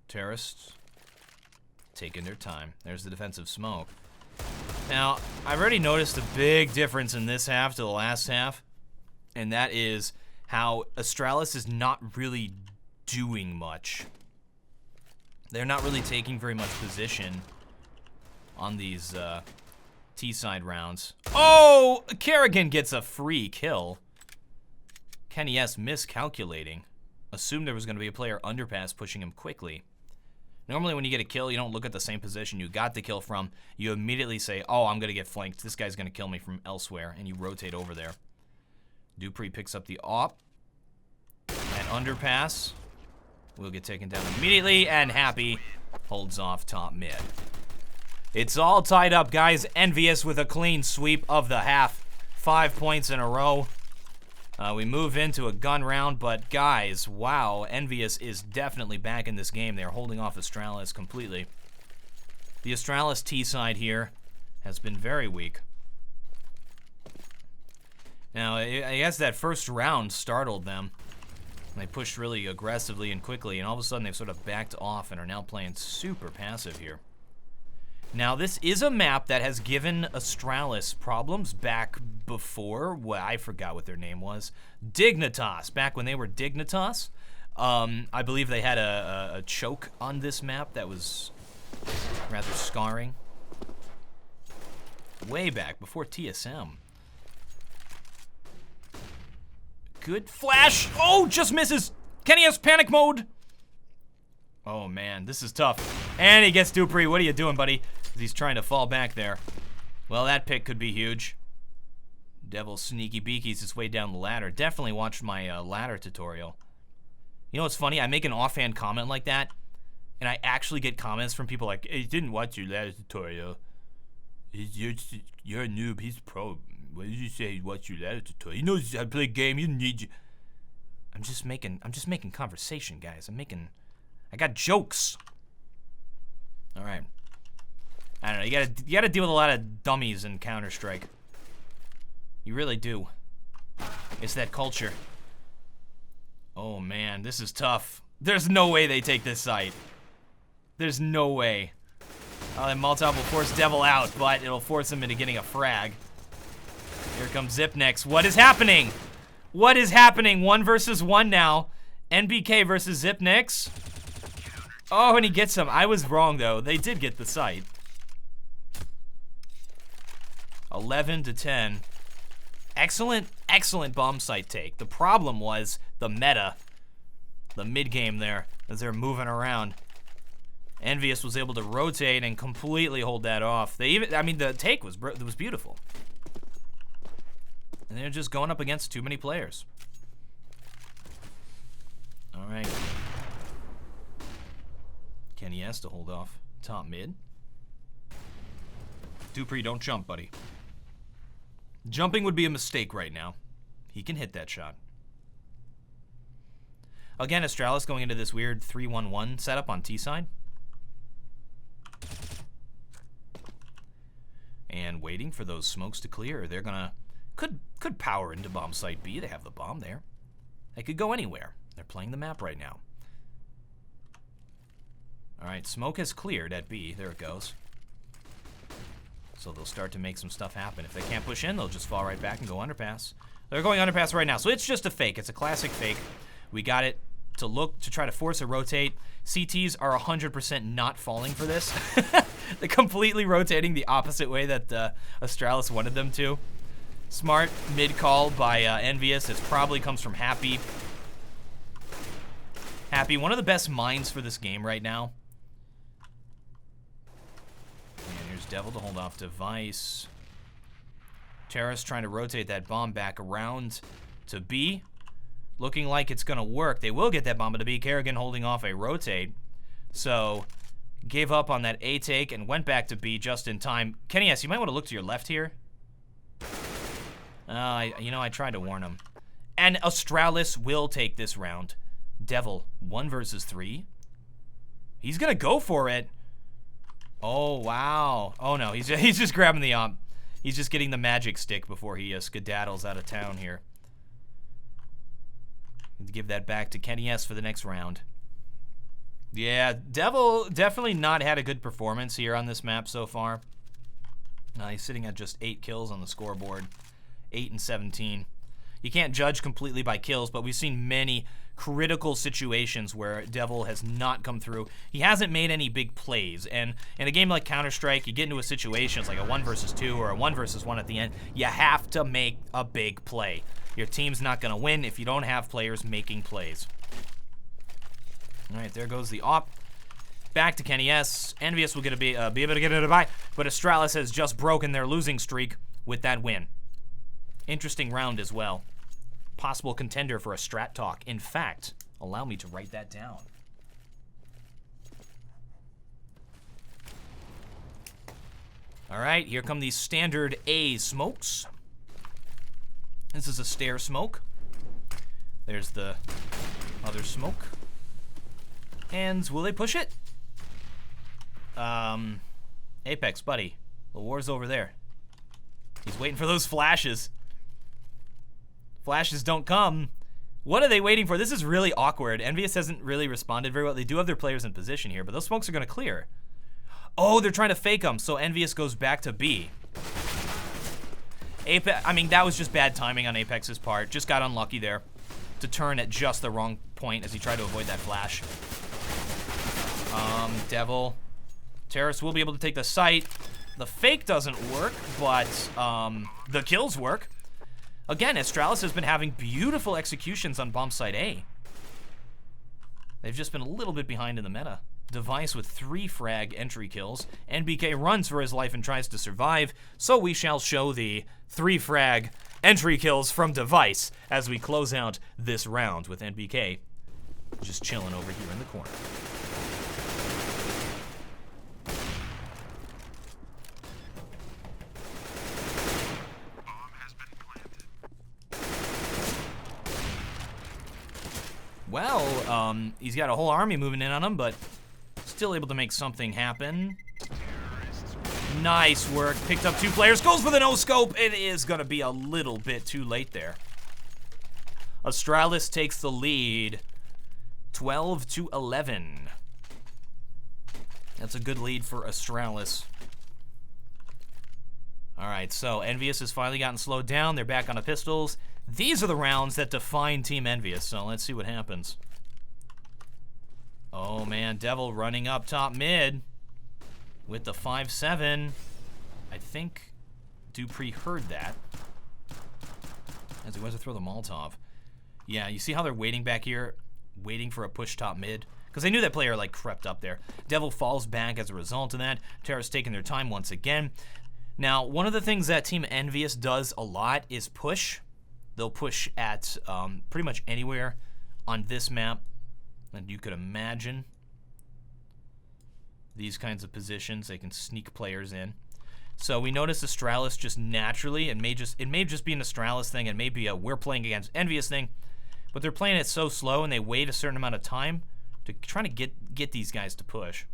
Terrorists taking their time. There's the defensive smoke. Now, I've already noticed a big difference in this half to the last half, and that is how Astralis is not really doing much. They're not really taking very much position on these T-side rounds. Oh! Kerrigan gets a free kill. Kenny S miscalculating. Assumed there was going to be a player underpass pushing him quickly. Normally when you get a kill, you don't look at the same position you got the kill from. You immediately say, oh, I'm going to get flanked. This guy's going to kill me from elsewhere. And you rotate over there. Dupree picks up the AWP. And underpass. will get taken down immediately, and Happy holds off top mid. It's all tied up, guys. EnVyUs with a clean sweep of the half. 5 points in a row. We move into a gun round, but guys, wow, EnVyUs is definitely back in this game. They're holding off Astralis completely. The Astralis T side here has been very weak. Now, I guess that first round startled them. They pushed really aggressively and quickly, and all of a sudden they've sort of backed off and are now playing super passive here. Now, this is a map that has given Astralis problems back before. Well, I forgot what their name was. Dignitas. Back when they were Dignitas. I believe they had a choke on this map that was rather scarring. Way back, before TSM. Good flash. Oh, just misses. Kenny has panic mode. Oh, man, this is tough. And he gets Dupree. What are you doing, buddy? He's trying to fall back there. Well, that pick could be huge. Devil sneaky beakies his way down the ladder. Definitely watched my ladder tutorial. You know what's funny? I make an offhand comment like that, and I actually get comments from people like, hey, you didn't watch your ladder tutorial. You're a noob. He's pro. What did you say? Watch your ladder tutorial. He knows how to play a game. He doesn't need you. I'm just making conversation, guys. I got jokes. All right. I don't know. You gotta deal with a lot of dummies in Counter-Strike. You really do. It's that culture. Oh man, this is tough. There's no way they take this site. There's no way. That Molotov will force Devil out, but it'll force him into getting a frag. Here comes Zip next. What is happening? What is happening? 1 versus 1 now. NBK versus Zipnix. Oh, and he gets him. I was wrong though. They did get the site. 11-10. Excellent, excellent bomb site take. The problem was the meta, the mid game there, as they're moving around. EnVyUs was able to rotate and completely hold that off. I mean, the take was beautiful. And they're just going up against too many players. All right. Kenny has to hold off top mid. Dupree, don't jump, buddy. Jumping would be a mistake right now. He can hit that shot. Again, Astralis going into this weird 3-1-1 setup on T side. And waiting for those smokes to clear. They're gonna could power into bomb site B. They have the bomb there. They could go anywhere. They're playing the map right now. All right, smoke has cleared at B. There it goes. So they'll start to make some stuff happen. If they can't push in, they'll just fall right back and go underpass. They're going underpass right now, so it's just a fake. It's a classic fake. We got it to try to force a rotate. CTs are 100% not falling for this. They're completely rotating the opposite way that Astralis wanted them to. Smart mid-call by EnVyUs. It probably comes from Happy. Happy, one of the best minds for this game right now. And here's Devil to hold off Device. Terrace trying to rotate that bomb back around to B. Looking like it's going to work. They will get that bomb to B. Kerrigan holding off a rotate. So, gave up on that A take and went back to B just in time. Kenny S., you might want to look to your left here. I tried to warn him. And Astralis will take this round. Devil, 1 versus 3. He's going to go for it. Oh, wow. Oh, no, he's just grabbing the omp. He's just getting the magic stick before he skedaddles out of town here. Need to give that back to Kenny S for the next round. Yeah, Devil definitely not had a good performance here on this map so far. He's sitting at just 8 kills on the scoreboard. 8 and 17. You can't judge completely by kills, but we've seen many critical situations where Devil has not come through. He hasn't made any big plays, and in a game like Counter-Strike, you get into a situation, it's like a 1 versus 2 or a 1 versus 1 at the end. You have to make a big play. Your team's not going to win if you don't have players making plays. All right, there goes the op. Back to Kenny S. EnVyUs will be able to get it a bye, but Astralis has just broken their losing streak with that win. Interesting round as well. Possible contender for a strat talk. In fact, allow me to write that down. All right, here come these standard A smokes. This is a stair smoke. There's the other smoke. And will they push it? Apex, buddy. The war's over there. He's waiting for those flashes. Flashes don't come. What are they waiting for? This is really awkward. EnVyUs hasn't really responded very well. They do have their players in position here, but those smokes are going to clear. Oh, they're trying to fake them, so EnVyUs goes back to B. Apex, I mean, that was just bad timing on Apex's part. Just got unlucky there to turn at just the wrong point as he tried to avoid that flash. Devil. Terrorist will be able to take the site. The fake doesn't work, but the kills work. Again, Astralis has been having beautiful executions on bomb site A. They've just been a little bit behind in the meta. Device with 3 frag entry kills. NBK runs for his life and tries to survive, so we shall show the 3 frag entry kills from Device as we close out this round with NBK just chilling over here in the corner. Well, he's got a whole army moving in on him, but still able to make something happen. Nice work. Picked up 2 players. Goes for the no-scope. It is going to be a little bit too late there. Astralis takes the lead. 12-11. That's a good lead for Astralis. All right, so EnVyUs has finally gotten slowed down. They're back on the pistols. These are the rounds that define Team EnVyUs, so let's see what happens. Oh, man, Devil running up top mid with the 5-7. I think Dupree heard that as he went to throw the Molotov. Yeah, you see how they're waiting back here, waiting for a push top mid? Because they knew that player, like, crept up there. Devil falls back as a result of that. Terror's taking their time once again. Now, one of the things that Team EnVyUs does a lot is push. They'll push at pretty much anywhere on this map that you could imagine. These kinds of positions, they can sneak players in. So we notice Astralis just naturally, it may just be an Astralis thing, it may be a we're playing against EnVyUs thing, but they're playing it so slow and they wait a certain amount of time to try to get these guys to push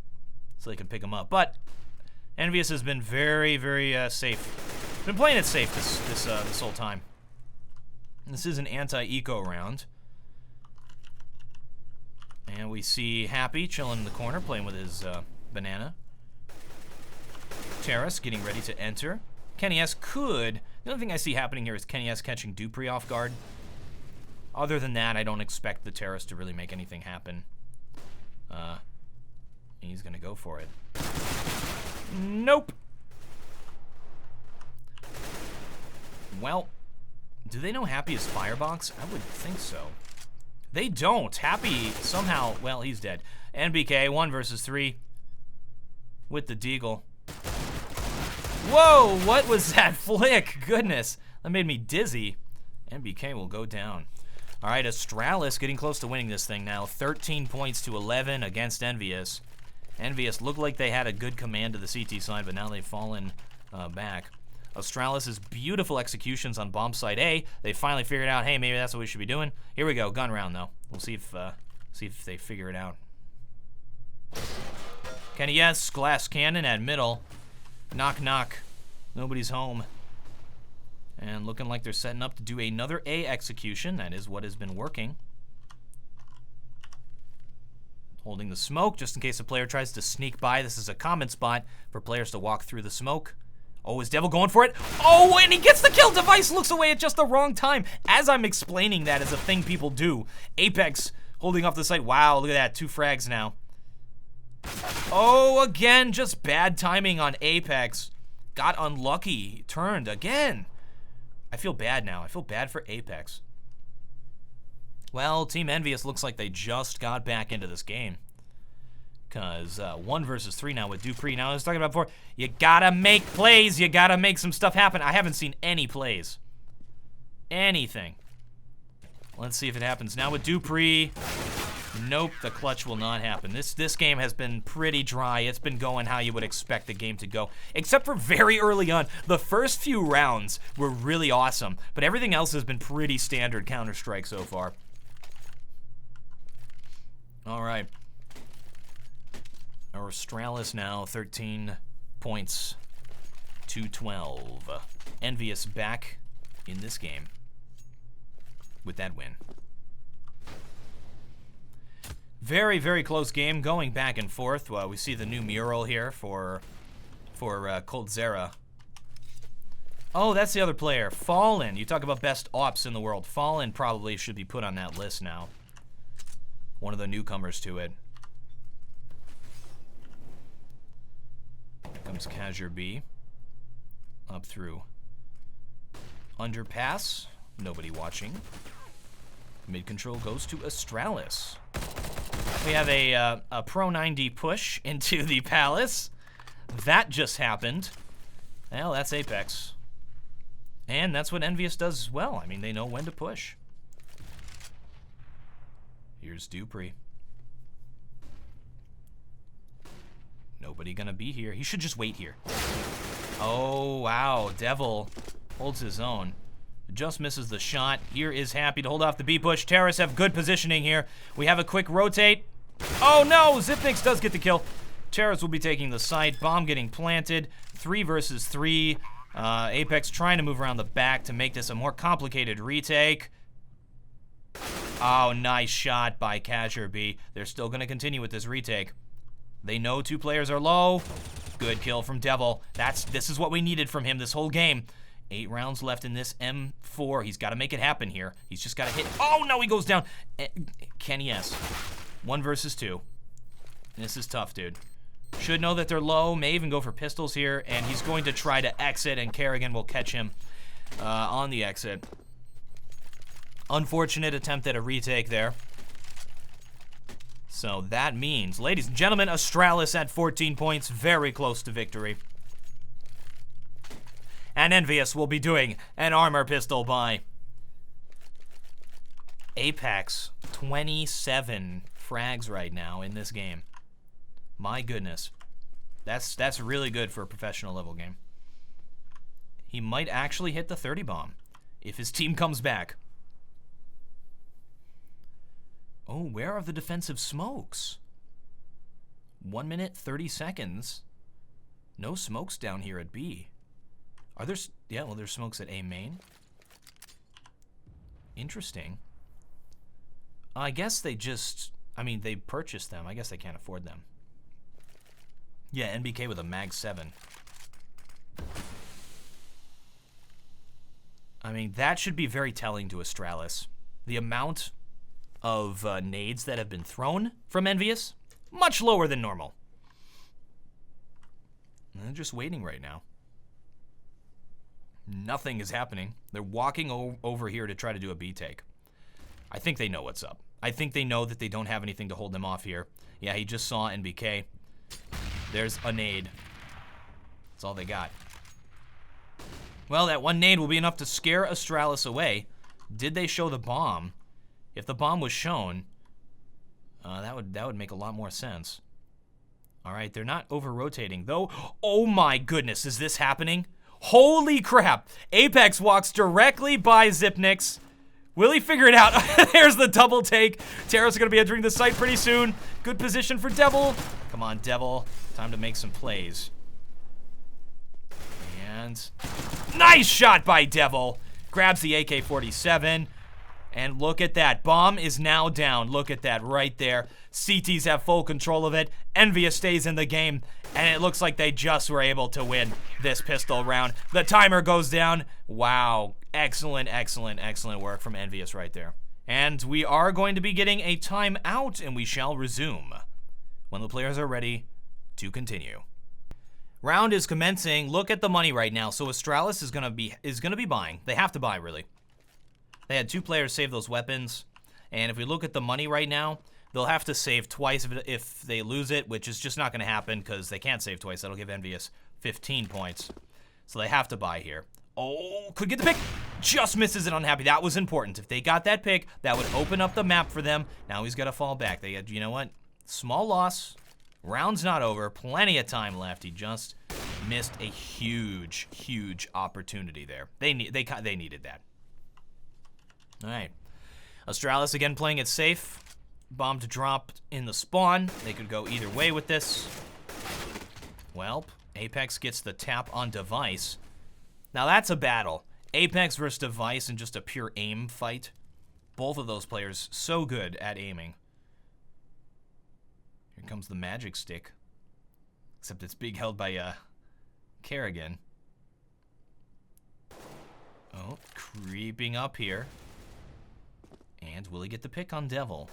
so they can pick them up. But EnVyUs has been very, very safe. Been playing it safe this whole time. This is an anti-eco round. And we see Happy chilling in the corner, playing with his banana. Terrace getting ready to enter. Kenny S could. The only thing I see happening here is Kenny S catching Dupree off guard. Other than that, I don't expect the Terrace to really make anything happen. He's gonna go for it. Nope. Well, do they know Happy is Firebox? I would think so. They don't. Happy somehow, well, he's dead. NBK, 1 versus 3 with the Deagle. Whoa, what was that flick? Goodness, that made me dizzy. NBK will go down. All right, Astralis getting close to winning this thing now. 13 points to 11 against EnVyUs. EnVyUs looked like they had a good command to the CT side, but now they've fallen back. Astralis' beautiful executions on bomb site A. They finally figured out, hey, maybe that's what we should be doing. Here we go, gun round though. We'll see if they figure it out. Kenny, yes, glass cannon at middle. Knock, knock. Nobody's home. And looking like they're setting up to do another A execution. That is what has been working. Holding the smoke just in case a player tries to sneak by. This is a common spot for players to walk through the smoke. Oh, is Devil going for it? Oh, and he gets the kill. Device looks away at just the wrong time. As I'm explaining that as a thing people do. Apex holding off the site. Wow, look at that. 2 frags now. Oh, again, just bad timing on Apex. Got unlucky. Turned again. I feel bad now. I feel bad for Apex. Well, Team EnVyUs looks like they just got back into this game. Because 1 versus 3 now with Dupree. Now, I was talking about before, you gotta make plays. You gotta make some stuff happen. I haven't seen any plays. Anything. Let's see if it happens now with Dupree. Nope, the clutch will not happen. This game has been pretty dry. It's been going how you would expect the game to go, except for very early on. The first few rounds were really awesome, but everything else has been pretty standard Counter-Strike so far. All right. Our Astralis now 13 points to 12. EnVyUs back in this game with that win. Very, very close game, going back and forth. Well, we see the new mural here for Coldzera. Oh, that's the other player. Fallen. You talk about best ops in the world. Fallen probably should be put on that list now. One of the newcomers to it. Here comes Kazure B. Up through underpass. Nobody watching. Mid control goes to Astralis. We have a Pro 90 push into the Palace. That just happened. Well, that's Apex. And that's what EnVyUs does as well. I mean, they know when to push. Here's Dupree. Nobody gonna be here. He should just wait here. Oh, wow. Devil holds his own. Just misses the shot. Here is Happy to hold off the B push. Terrorists have good positioning here. We have a quick rotate. Oh no! Zipnix does get the kill. Terrorists will be taking the site. Bomb getting planted. 3 versus 3. Apex trying to move around the back to make this a more complicated retake. Oh, nice shot by Kazure B. They're still going to continue with this retake. They know 2 players are low. Good kill from Devil. This is what we needed from him this whole game. 8 rounds left in this M4. He's got to make it happen here. He's just got to hit. Oh, no, he goes down. Kenny S. 1 versus 2. This is tough, dude. Should know that they're low. May even go for pistols here. And he's going to try to exit, and Kerrigan will catch him on the exit. Unfortunate attempt at a retake there. So that means, ladies and gentlemen, Astralis at 14 points. Very close to victory. And EnVyUs will be doing an armor pistol buy. Apex, 27 frags right now in this game. My goodness. That's really good for a professional level game. He might actually hit the 30 bomb if his team comes back. Oh, where are the defensive smokes? 1 minute, 30 seconds. No smokes down here at B. Are there... Yeah, well, there's smokes at A main. Interesting. I guess they just... I mean, they purchased them. I guess they can't afford them. Yeah, NBK with a Mag 7. I mean, that should be very telling to Astralis. The amount of nades that have been thrown from EnVyUs, much lower than normal. And they're just waiting right now. Nothing is happening. They're walking over here to try to do a B take. I think they know what's up. I think they know that they don't have anything to hold them off here. Yeah, he just saw NBK. There's a nade. That's all they got. Well, that one nade will be enough to scare Astralis away. Did they show the bomb? If the bomb was shown, that would make a lot more sense. All right, they're not over-rotating, though. Oh my goodness, is this happening? Holy crap! Apex walks directly by Zipnix. Will he figure it out? There's the double take. Terrorists are going to be entering the site pretty soon. Good position for Devil. Come on, Devil. Time to make some plays. And nice shot by Devil. Grabs the AK-47. And look at that. Bomb is now down. Look at that right there. CTs have full control of it. EnVyUs stays in the game. And it looks like they just were able to win this pistol round. The timer goes down. Wow. Excellent, excellent, excellent work from EnVyUs right there. And we are going to be getting a timeout, and we shall resume when the players are ready to continue. Round is commencing. Look at the money right now. So Astralis is gonna be buying. They have to buy, really. They had 2 players save those weapons, and if we look at the money right now, they'll have to save twice if they lose it, which is just not going to happen because they can't save twice. That'll give EnVyUs 15 points. So they have to buy here. Oh, could get the pick. just misses it on Happy. That was important. If they got that pick, that would open up the map for them. Now he's got to fall back. They had, you know what? Small loss. Round's not over. Plenty of time left. He just missed a huge, huge opportunity there. They needed that. All right. Astralis again playing it safe. Bomb to drop in the spawn. They could go either way with this. Well, Apex gets the tap on Device. Now that's a battle. Apex versus Device in just a pure aim fight. Both of those players so good at aiming. Here comes the magic stick. Except it's being held by Kerrigan. Oh, creeping up here. And will he get the pick on Devil?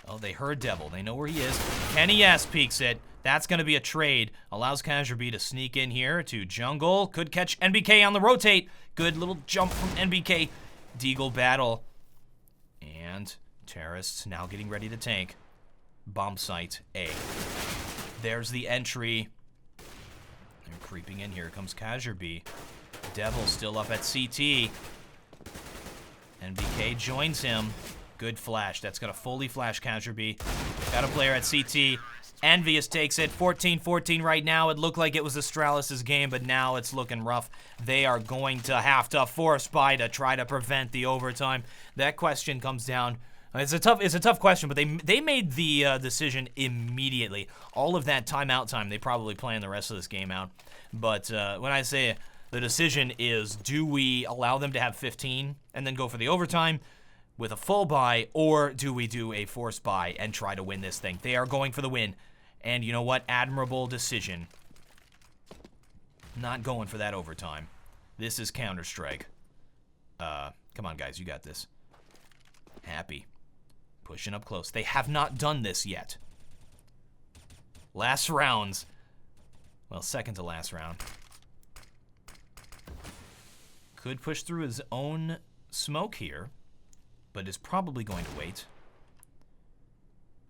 Oh, they heard Devil. They know where he is. Kenny S peeks it. That's going to be a trade. Allows Kazherby to sneak in here to jungle. Could catch NBK on the rotate. Good little jump from NBK. Deagle battle. And Terrorists now getting ready to tank. Bomb site A. There's the entry. They're creeping in. Here comes Kazherby. Devil still up at CT. NBK joins him. Good flash. That's going to fully flash Kazherby. Got a player at CT. EnVyUs takes it. 14-14 right now. It looked like it was Astralis' game, but now it's looking rough. They are going to have to force buy to try to prevent the overtime. That question comes down. It's a tough question, but they made the decision immediately. All of that timeout time, they probably plan the rest of this game out. But when I say the decision is, do we allow them to have 15 and then go for the overtime with a full buy, or do we do a forced buy and try to win this thing? They are going for the win. And you know what? Admirable decision. Not going for that overtime. This is Counter-Strike. Come on, guys. You got this. Happy. Pushing up close. They have not done this yet. Last rounds. Well, second to last round. Could push through his own smoke here, but is probably going to wait.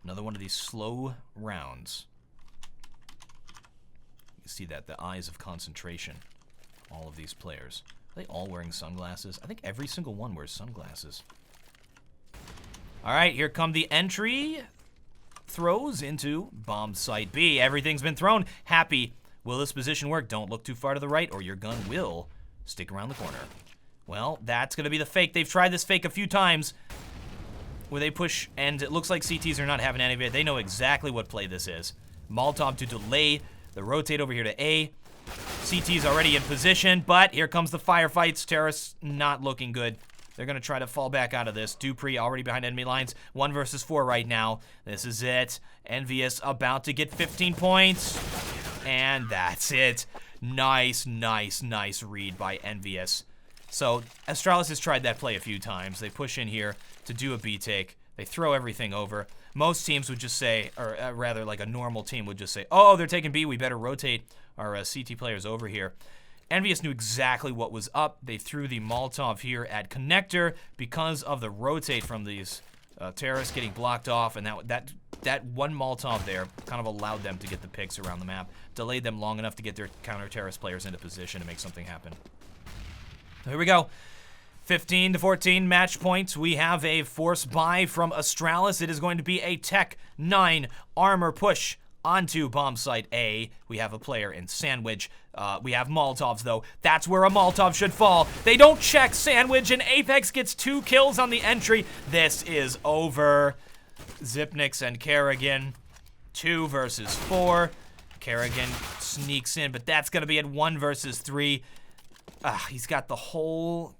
Another one of these slow rounds. You see that, the eyes of concentration. All of these players. Are they all wearing sunglasses? I think every single one wears sunglasses. All right, here come the entry. Throws into bomb site B. Everything's been thrown. Happy. Will this position work? Don't look too far to the right or your gun will stick around the corner. Well, that's going to be the fake. They've tried this fake a few times where they push, and it looks like CTs are not having any of it. They know exactly what play this is. Molotov to delay the rotate over here to A. CT's already in position, but here comes the firefights. Terrorists not looking good. They're going to try to fall back out of this. Dupree already behind enemy lines. 1 versus 4 right now. This is it. EnVyUs about to get 15 points. And that's it. Nice, nice, nice read by EnVyUs. So Astralis has tried that play a few times. They push in here to do a B take. They throw everything over. Most teams would just say, or rather like a normal team would just say, oh, they're taking B, we better rotate our CT players over here. EnVyUs knew exactly what was up. They threw the Molotov here at connector because of the rotate from these terrorists getting blocked off, and that one Molotov there kind of allowed them to get the picks around the map, delayed them long enough to get their counter-terrorist players into position to make something happen. So here we go. 15-14 match points. We have a force buy from Astralis. It is going to be a Tech 9 armor push onto bomb site A. We have a player in Sandwich. We have Molotovs, though. That's where a Molotov should fall. They don't check Sandwich, and Apex gets 2 kills on the entry. This is over. Zipnix and Kerrigan, 2 versus 4. Kerrigan sneaks in, but that's going to be at 1 versus 3. He's got the whole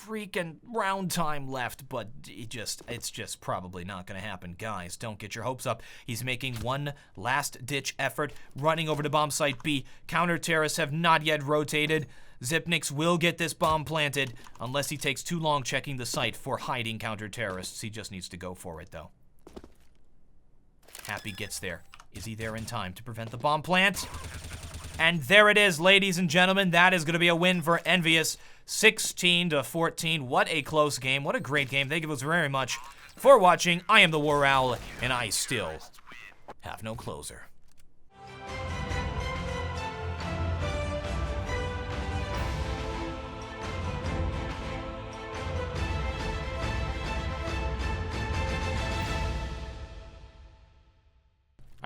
freaking round time left, but it's just probably not going to happen. Guys, don't get your hopes up. He's making one last-ditch effort, running over to bomb site B. Counter-terrorists have not yet rotated. Zipnix will get this bomb planted, unless he takes too long checking the site for hiding counter-terrorists. He just needs to go for it, though. Happy gets there. Is he there in time to prevent the bomb plant? And there it is, ladies and gentlemen. That is going to be a win for EnVyUs. 16-14. What a close game. What a great game. Thank you guys very much for watching. I am the WarOwl, and I still have no closer.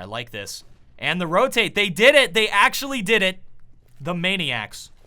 like this. And the rotate, they did it. They actually did it. The Maniacs.